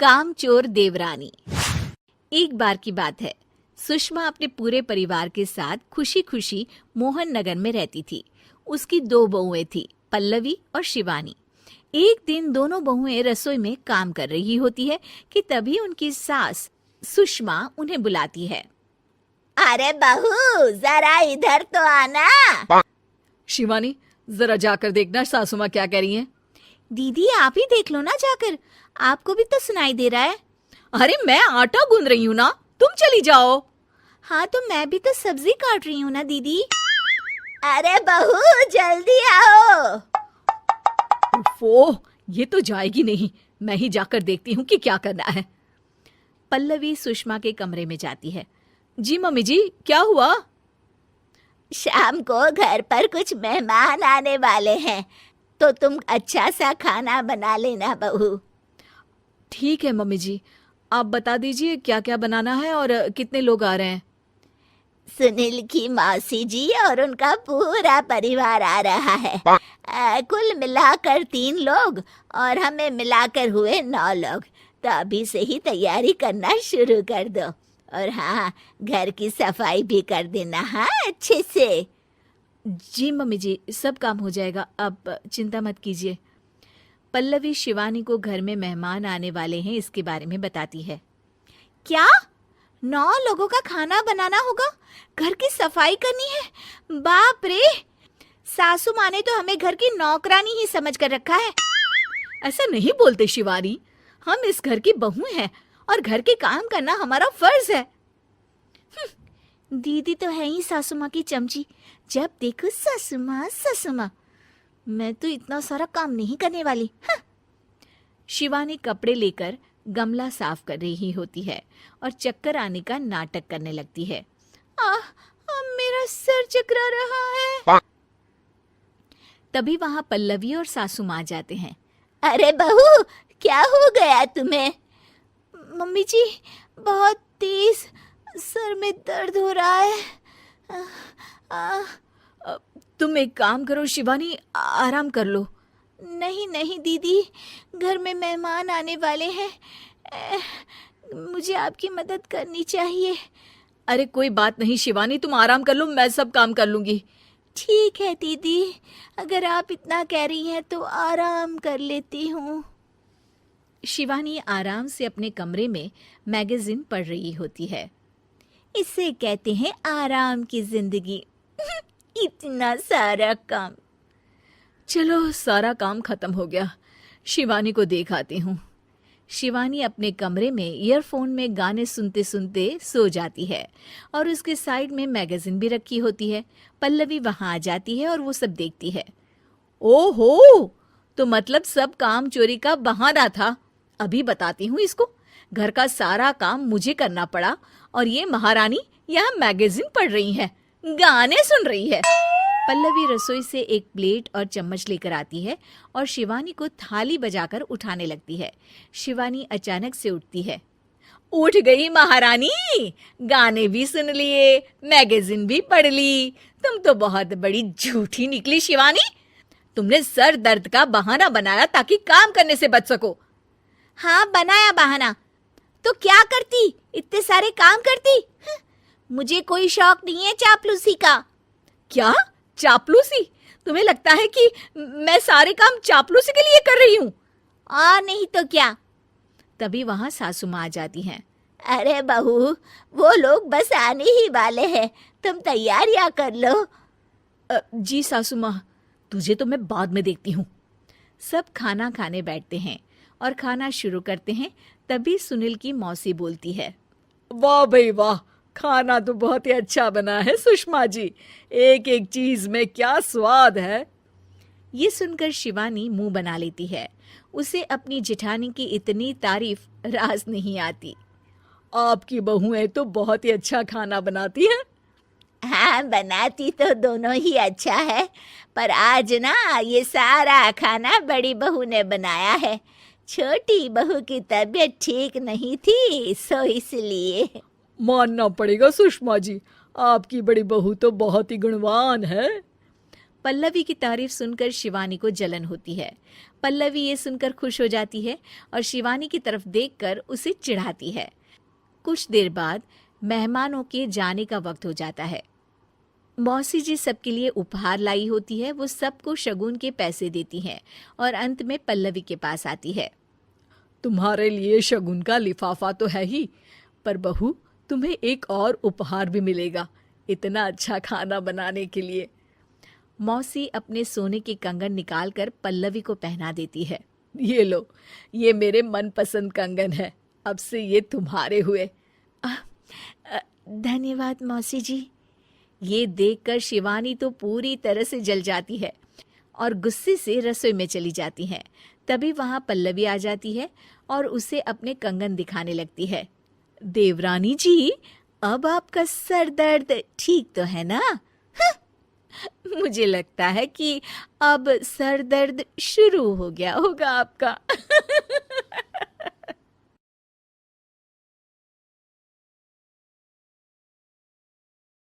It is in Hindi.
कामचोर देवरानी। एक बार की बात है, सुषमा अपने पूरे परिवार के साथ खुशी खुशी मोहन नगर में रहती थी। उसकी 2 बहुएं थी, पल्लवी और शिवानी। एक दिन दोनों बहुएं रसोई में काम कर रही होती है कि तभी उनकी सास सुषमा उन्हें बुलाती है। अरे बहू, जरा इधर तो आना। शिवानी, जरा जाकर देखना सासू माँ क्या कह रही हैं। दीदी आप ही देख लो ना जाकर, आपको भी तो सुनाई दे रहा है। अरे मैं आटा गूंद रही हूँ ना, तुम चली जाओ। हाँ तो मैं भी तो सब्जी काट रही हूँ ना दीदी। अरे बहू जल्दी आओ। ओह, ये तो जाएगी नहीं, मैं ही जाकर देखती हूँ कि क्या करना है। पल्लवी सुषमा के कमरे में जाती है। जी मम्मी जी, क्या हुआ? शाम को घर पर कुछ मेहमान आने वाले हैं, तो तुम अच्छा सा खाना बना लेना बहू। ठीक है मम्मी जी, आप बता दीजिए क्या क्या बनाना है और कितने लोग आ रहे हैं। सुनील की मौसी जी और उनका पूरा परिवार आ रहा है। कुल मिलाकर 3 लोग और हमें मिलाकर हुए 9 लोग। तो अभी से ही तैयारी करना शुरू कर दो। और हाँ, घर की सफाई भी कर देना, हाँ अच्छे से। जी मम्मी जी, सब काम हो जाएगा, आप चिंता मत कीजिए। पल्लवी शिवानी को घर में मेहमान आने वाले हैं इसके बारे में बताती है। क्या 9 लोगों का खाना बनाना होगा, घर की सफाई करनी है? बाप रे, सासू माँ ने तो हमें घर की नौकरानी ही समझ कर रखा है। ऐसा नहीं बोलते शिवानी, हम इस घर की बहू हैं और घर के काम करना हमारा फर्ज है। दीदी तो है ही सासू माँ की चमची, जब देखो सासू माँ सासू माँ। मैं तो इतना सारा काम नहीं करने वाली। शिवानी कपड़े लेकर गमला साफ कर रही होती है और चक्कर आने का नाटक करने लगती है। मेरा सर चकरा रहा है। तभी वहां पल्लवी और सासू माँ जाते हैं। अरे बहू, क्या हो गया तुम्हें? मम्मी जी, बहुत तेज सर में दर्द हो रहा है। तुम एक काम करो शिवानी, आराम कर लो। नहीं नहीं दीदी, घर में मेहमान आने वाले हैं, मुझे आपकी मदद करनी चाहिए। अरे कोई बात नहीं शिवानी, तुम आराम कर लो, मैं सब काम कर लूंगी। ठीक है दीदी, अगर आप इतना कह रही हैं तो आराम कर लेती हूँ। शिवानी आराम से अपने कमरे में मैगजीन पढ़ रही होती है। इसे कहते हैं आराम की जिंदगी। इतना सारा काम। चलो सारा काम खत्म हो गया, शिवानी को देख आती हूँ। शिवानी अपने कमरे में ईयरफोन में गाने सुनते सुनते सो जाती है और उसके साइड में मैगजीन भी रखी होती है। पल्लवी वहां आ जाती है और वो सब देखती है। ओहो, तो मतलब सब काम चोरी का बहाना था। अभी बताती हूँ इसको। घर का सारा काम मुझे करना पड़ा और ये महारानी यहाँ मैगजीन पढ़ रही है, गाने सुन रही है। पल्लवी रसोई से एक प्लेट और चम्मच लेकर आती है और शिवानी को थाली बजाकर उठाने लगती है। शिवानी अचानक से उठती है। उठ गई महारानी, गाने भी सुन लिए, मैगजीन भी पढ़ ली। तुम तो बहुत बड़ी झूठी निकली शिवानी। तुमने सर दर्द का बहाना बनाया ताकि काम करने से बच सको। हाँ बनाया बहाना, तो क्या करती, इतने सारे काम करती। मुझे कोई शौक नहीं है चापलूसी का। क्या चापलूसी? तुम्हें लगता है कि मैं सारे काम चापलूसी के लिए कर रही हूँ? नहीं तो क्या। तभी वहां सासू माँ आ जाती हैं। अरे बहू, वो लोग बस आने ही वाले हैं, तुम तैयारियां कर लो। जी सासू माँ, तुझे तो मैं बाद में देखती हूँ। सब खाना खाने बैठते हैं और खाना शुरू करते हैं। तभी सुनील की मौसी बोलती है। वाह भाई वाह, खाना तो बहुत ही अच्छा बना है सुषमा जी, एक एक चीज में क्या स्वाद है। ये सुनकर शिवानी मुंह बना लेती है। उसे अपनी जेठानी की इतनी तारीफ रास नहीं आती। आपकी बहुएं तो बहुत ही अच्छा खाना बनाती हैं। हाँ बनाती तो दोनों ही अच्छा है, पर आज ना ये सारा खाना बड़ी बहू ने बनाया है। छोटी बहू की तबीयत ठीक नहीं थी, सो इसलिए। मानना पड़ेगा सुषमा जी, आपकी बड़ी बहू तो बहुत ही गुणवान है। पल्लवी की तारीफ सुनकर शिवानी को जलन होती है। पल्लवी ये सुनकर खुश हो जाती है और शिवानी की तरफ देखकर उसे चिढ़ाती है। कुछ देर बाद मेहमानों के जाने का वक्त हो जाता है। मौसी जी सबके लिए उपहार लाई होती है। वो सबको शगुन के पैसे देती हैं और अंत में पल्लवी के पास आती है। तुम्हारे लिए शगुन का लिफाफा तो है ही, पर बहू तुम्हें एक और उपहार भी मिलेगा इतना अच्छा खाना बनाने के लिए। मौसी अपने सोने के कंगन निकालकर पल्लवी को पहना देती है। ये लो, ये मेरे मनपसंद कंगन है, अब से ये तुम्हारे हुए। धन्यवाद मौसी जी। ये देखकर शिवानी तो पूरी तरह से जल जाती है और गुस्से से रसोई में चली जाती है। तभी वहां पल्लवी आ जाती है और उसे अपने कंगन दिखाने लगती है। देवरानी जी, अब आपका सर दर्द ठीक तो है ना? मुझे लगता है कि अब सर दर्द शुरू हो गया होगा आपका।